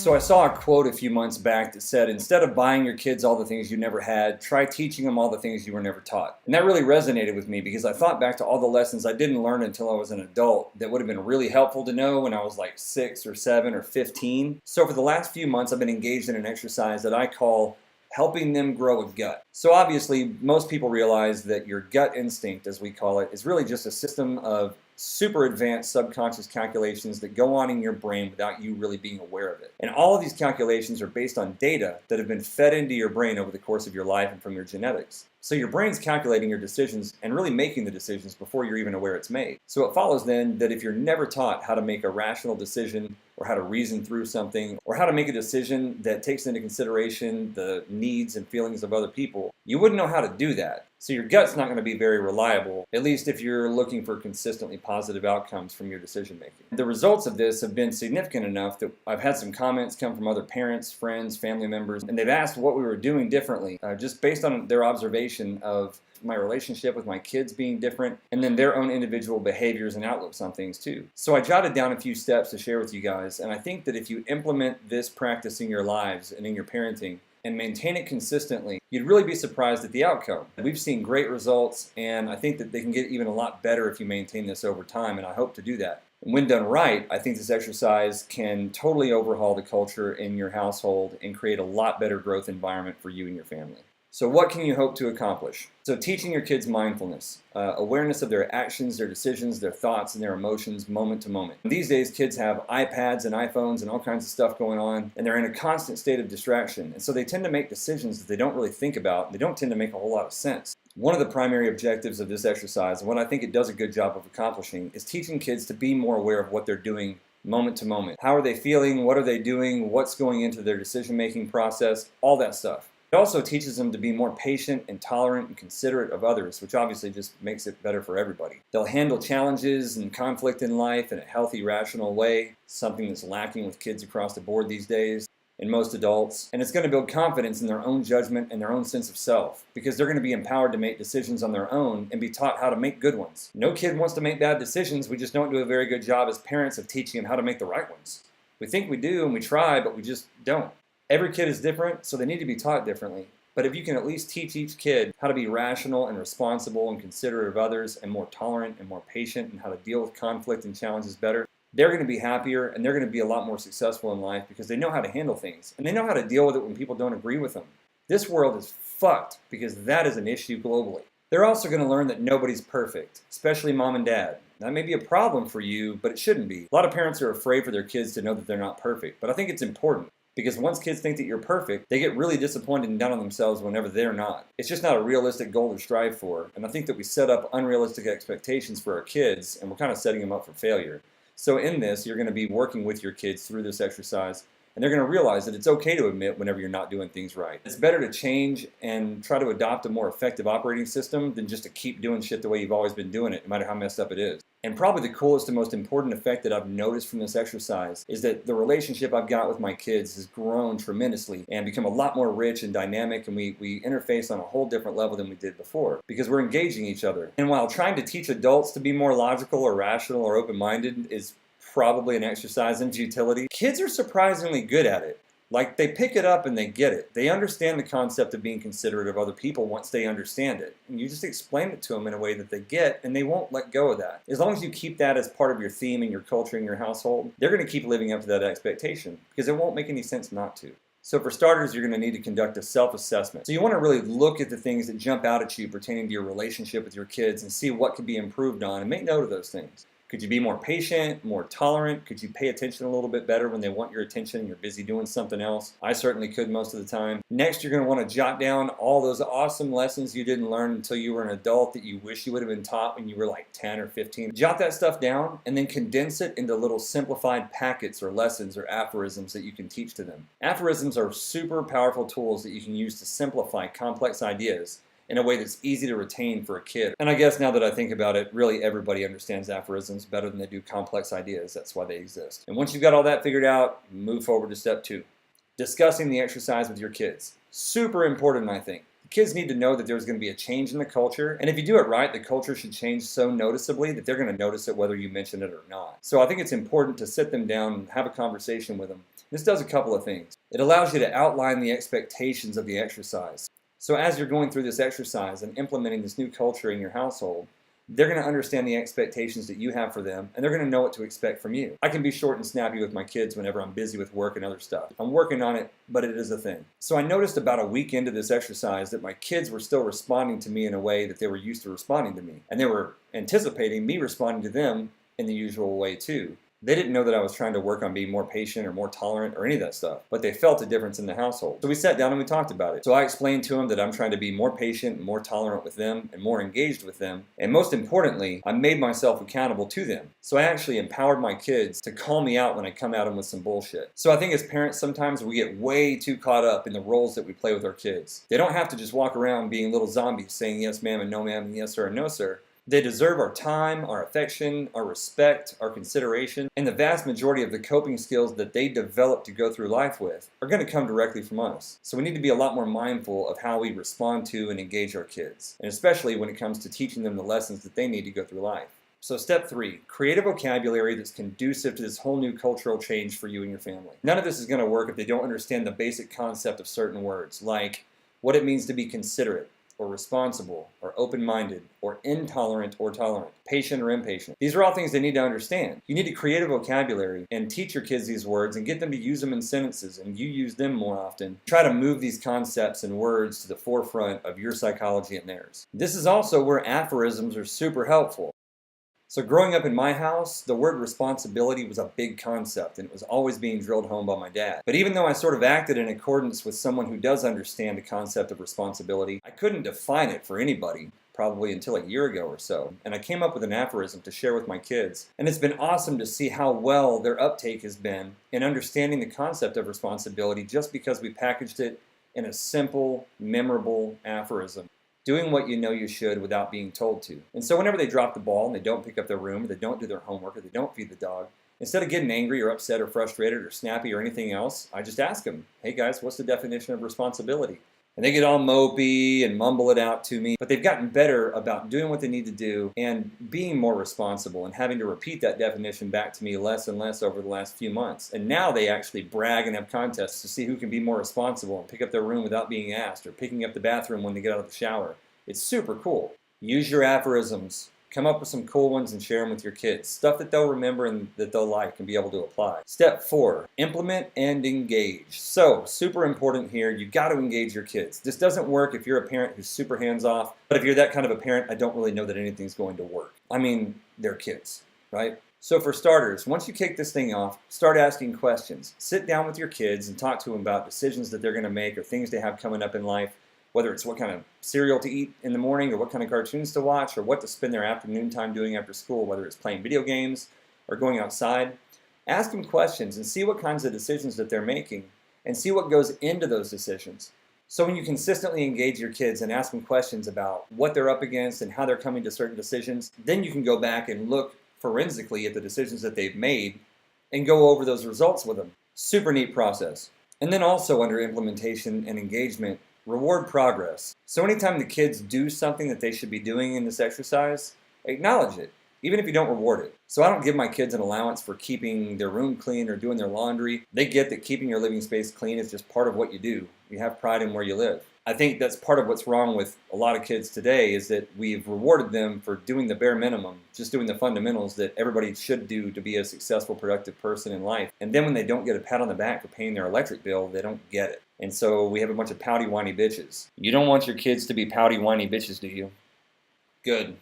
So I saw a quote a few months back that said, instead of buying your kids all the things you never had, try teaching them all the things you were never taught. And that really resonated with me because I thought back to all the lessons I didn't learn until I was an adult that would have been really helpful to know when I was like 6 or 7 or 15. So for the last few months, I've been engaged in an exercise that I call helping them grow a gut. So obviously, most people realize that your gut instinct, as we call it, is really just a system of super advanced subconscious calculations that go on in your brain without you really being aware of it. And all of these calculations are based on data that have been fed into your brain over the course of your life and from your genetics. So your brain's calculating your decisions and really making the decisions before you're even aware it's made. So it follows then that if you're never taught how to make a rational decision or how to reason through something or how to make a decision that takes into consideration the needs and feelings of other people, you wouldn't know how to do that. So your gut's not going to be very reliable, at least if you're looking for consistently positive outcomes from your decision making. The results of this have been significant enough that I've had some comments come from other parents, friends, family members, and they've asked what we were doing differently, just based on their observation of my relationship with my kids being different, and then their own individual behaviors and outlooks on things too. So I jotted down a few steps to share with you guys, and I think that if you implement this practice in your lives and in your parenting, and maintain it consistently, you'd really be surprised at the outcome. We've seen great results, and I think that they can get even a lot better if you maintain this over time, and I hope to do that. And when done right, I think this exercise can totally overhaul the culture in your household and create a lot better growth environment for you and your family. So what can you hope to accomplish? So teaching your kids mindfulness, awareness of their actions, their decisions, their thoughts, and their emotions moment to moment. These days, kids have iPads and iPhones and all kinds of stuff going on, and they're in a constant state of distraction. And so they tend to make decisions that they don't really think about. They don't tend to make a whole lot of sense. One of the primary objectives of this exercise, and what I think it does a good job of accomplishing, is teaching kids to be more aware of what they're doing moment to moment. How are they feeling? What are they doing? What's going into their decision-making process? All that stuff. It also teaches them to be more patient and tolerant and considerate of others, which obviously just makes it better for everybody. They'll handle challenges and conflict in life in a healthy, rational way, something that's lacking with kids across the board these days, and most adults. And it's going to build confidence in their own judgment and their own sense of self, because they're going to be empowered to make decisions on their own and be taught how to make good ones. No kid wants to make bad decisions. We just don't do a very good job as parents of teaching them how to make the right ones. We think we do and we try, but we just don't. Every kid is different, so they need to be taught differently. But if you can at least teach each kid how to be rational and responsible and considerate of others and more tolerant and more patient and how to deal with conflict and challenges better, they're going to be happier and they're going to be a lot more successful in life because they know how to handle things and they know how to deal with it when people don't agree with them. This world is fucked because that is an issue globally. They're also going to learn that nobody's perfect, especially mom and dad. That may be a problem for you, but it shouldn't be. A lot of parents are afraid for their kids to know that they're not perfect, but I think it's important. Because once kids think that you're perfect, they get really disappointed and down on themselves whenever they're not. It's just not a realistic goal to strive for. And I think that we set up unrealistic expectations for our kids, and we're kind of setting them up for failure. So in this, you're going to be working with your kids through this exercise, and they're going to realize that it's okay to admit whenever you're not doing things right. It's better to change and try to adopt a more effective operating system than just to keep doing shit the way you've always been doing it, no matter how messed up it is. And probably the coolest and most important effect that I've noticed from this exercise is that the relationship I've got with my kids has grown tremendously and become a lot more rich and dynamic, and we interface on a whole different level than we did before because we're engaging each other. And while trying to teach adults to be more logical or rational or open-minded is probably an exercise in futility, kids are surprisingly good at it. Like, they pick it up and they get it. They understand the concept of being considerate of other people once they understand it. And you just explain it to them in a way that they get, and they won't let go of that. As long as you keep that as part of your theme and your culture and your household, they're going to keep living up to that expectation because it won't make any sense not to. So for starters, you're going to need to conduct a self-assessment. So you want to really look at the things that jump out at you pertaining to your relationship with your kids and see what could be improved on and make note of those things. Could you be more patient, more tolerant? Could you pay attention a little bit better when they want your attention and you're busy doing something else? I certainly could most of the time. Next, you're going to want to jot down all those awesome lessons you didn't learn until you were an adult that you wish you would have been taught when you were like 10 or 15. Jot that stuff down and then condense it into little simplified packets or lessons or aphorisms that you can teach to them. Aphorisms are super powerful tools that you can use to simplify complex ideas in a way that's easy to retain for a kid. And I guess now that I think about it, really everybody understands aphorisms better than they do complex ideas. That's why they exist. And once you've got all that figured out, move forward to step 2. Discussing the exercise with your kids. Super important, I think. The kids need to know that there's going to be a change in the culture, and if you do it right, the culture should change so noticeably that they're going to notice it whether you mention it or not. So I think it's important to sit them down and have a conversation with them This does a couple of things. It allows you to outline the expectations of the exercise. So as you're going through this exercise and implementing this new culture in your household, they're going to understand the expectations that you have for them, and they're going to know what to expect from you. I can be short and snappy with my kids whenever I'm busy with work and other stuff. I'm working on it, but it is a thing. So I noticed about a week into this exercise that my kids were still responding to me in a way that they were used to responding to me. And they were anticipating me responding to them in the usual way too. They didn't know that I was trying to work on being more patient or more tolerant or any of that stuff, but they felt a difference in the household. So we sat down and we talked about it. So I explained to them that I'm trying to be more patient and more tolerant with them and more engaged with them. And most importantly, I made myself accountable to them. So I actually empowered my kids to call me out when I come at them with some bullshit. So I think as parents, sometimes we get way too caught up in the roles that we play with our kids. They don't have to just walk around being little zombies saying yes ma'am and no ma'am and yes sir and no sir. They deserve our time, our affection, our respect, our consideration, and the vast majority of the coping skills that they develop to go through life with are going to come directly from us. So we need to be a lot more mindful of how we respond to and engage our kids, and especially when it comes to teaching them the lessons that they need to go through life. So step 3, create a vocabulary that's conducive to this whole new cultural change for you and your family. None of this is going to work if they don't understand the basic concept of certain words, like what it means to be considerate, or responsible, or open-minded, or intolerant or tolerant, patient or impatient. These are all things they need to understand. You need to create a vocabulary and teach your kids these words and get them to use them in sentences, and you use them more often. Try to move these concepts and words to the forefront of your psychology and theirs. This is also where aphorisms are super helpful. So growing up in my house, the word responsibility was a big concept, and it was always being drilled home by my dad. But even though I sort of acted in accordance with someone who does understand the concept of responsibility, I couldn't define it for anybody, probably until a year ago or so. And I came up with an aphorism to share with my kids. And it's been awesome to see how well their uptake has been in understanding the concept of responsibility just because we packaged it in a simple, memorable aphorism. Doing what you know you should without being told to. And so whenever they drop the ball and they don't pick up their room, or they don't do their homework, or they don't feed the dog, instead of getting angry or upset or frustrated or snappy or anything else, I just ask them, hey guys, what's the definition of responsibility? And they get all mopey and mumble it out to me, but they've gotten better about doing what they need to do and being more responsible and having to repeat that definition back to me less and less over the last few months. And now they actually brag and have contests to see who can be more responsible and pick up their room without being asked, or picking up the bathroom when they get out of the shower. It's super cool. Use your aphorisms. Come up with some cool ones and share them with your kids. Stuff that they'll remember and that they'll like and be able to apply. Step 4, implement and engage. So, super important here, you got to engage your kids. This doesn't work if you're a parent who's super hands-off, but if you're that kind of a parent, I don't really know that anything's going to work. I mean, they're kids, right? So for starters, once you kick this thing off, start asking questions. Sit down with your kids and talk to them about decisions that they're going to make or things they have coming up in life. Whether it's what kind of cereal to eat in the morning, or what kind of cartoons to watch, or what to spend their afternoon time doing after school, whether it's playing video games or going outside. Ask them questions and see what kinds of decisions that they're making, and see what goes into those decisions. So when you consistently engage your kids and ask them questions about what they're up against and how they're coming to certain decisions, then you can go back and look forensically at the decisions that they've made and go over those results with them. Super neat process. And then also under implementation and engagement, reward progress. So anytime the kids do something that they should be doing in this exercise, acknowledge it, even if you don't reward it. So I don't give my kids an allowance for keeping their room clean or doing their laundry. They get that keeping your living space clean is just part of what you do. You have pride in where you live. I think that's part of what's wrong with a lot of kids today, is that we've rewarded them for doing the bare minimum, just doing the fundamentals that everybody should do to be a successful, productive person in life. And then when they don't get a pat on the back for paying their electric bill, they don't get it. And so we have a bunch of pouty, whiny bitches. You don't want your kids to be pouty, whiny bitches, do you? Good.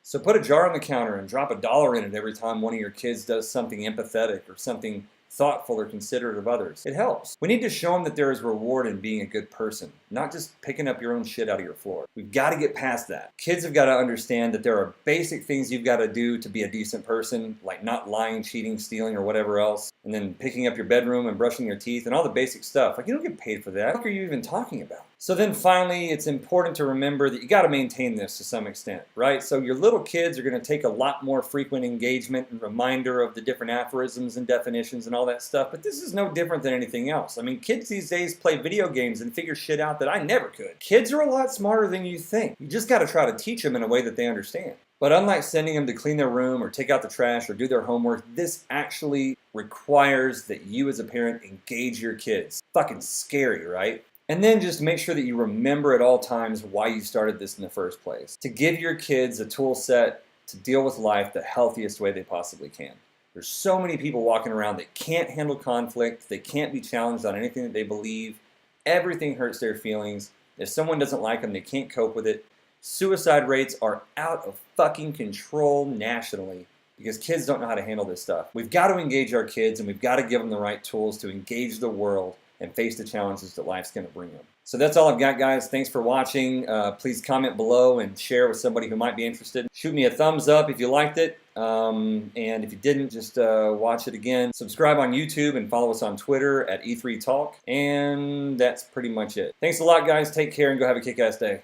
So put a jar on the counter and drop $1 in it every time one of your kids does something empathetic or something thoughtful or considerate of others. It helps. We need to show them that there is reward in being a good person, not just picking up your own shit out of your floor. We've got to get past that. Kids have got to understand that there are basic things you've got to do to be a decent person, like not lying, cheating, stealing, or whatever else, and then picking up your bedroom and brushing your teeth and all the basic stuff. Like, you don't get paid for that. What are you even talking about? So then finally, it's important to remember that you got to maintain this to some extent, right? So your little kids are going to take a lot more frequent engagement and reminder of the different aphorisms and definitions and all that stuff, but this is no different than anything else. I mean, kids these days play video games and figure shit out that I never could. Kids are a lot smarter than you think. You just got to try to teach them in a way that they understand. But unlike sending them to clean their room or take out the trash or do their homework, this actually requires that you as a parent engage your kids. Fucking scary, right? And then just make sure that you remember at all times why you started this in the first place. To give your kids a tool set to deal with life the healthiest way they possibly can. There's so many people walking around that can't handle conflict, they can't be challenged on anything that they believe, everything hurts their feelings, if someone doesn't like them, they can't cope with it. Suicide rates are out of fucking control nationally because kids don't know how to handle this stuff. We've got to engage our kids and we've got to give them the right tools to engage the world and face the challenges that life's going to bring them. So that's all I've got, guys. Thanks for watching. Please comment below and share with somebody who might be interested. Shoot me a thumbs up if you liked it. And if you didn't, just watch it again. Subscribe on YouTube and follow us on Twitter at E3Talk. And that's pretty much it. Thanks a lot, guys. Take care and go have a kick-ass day.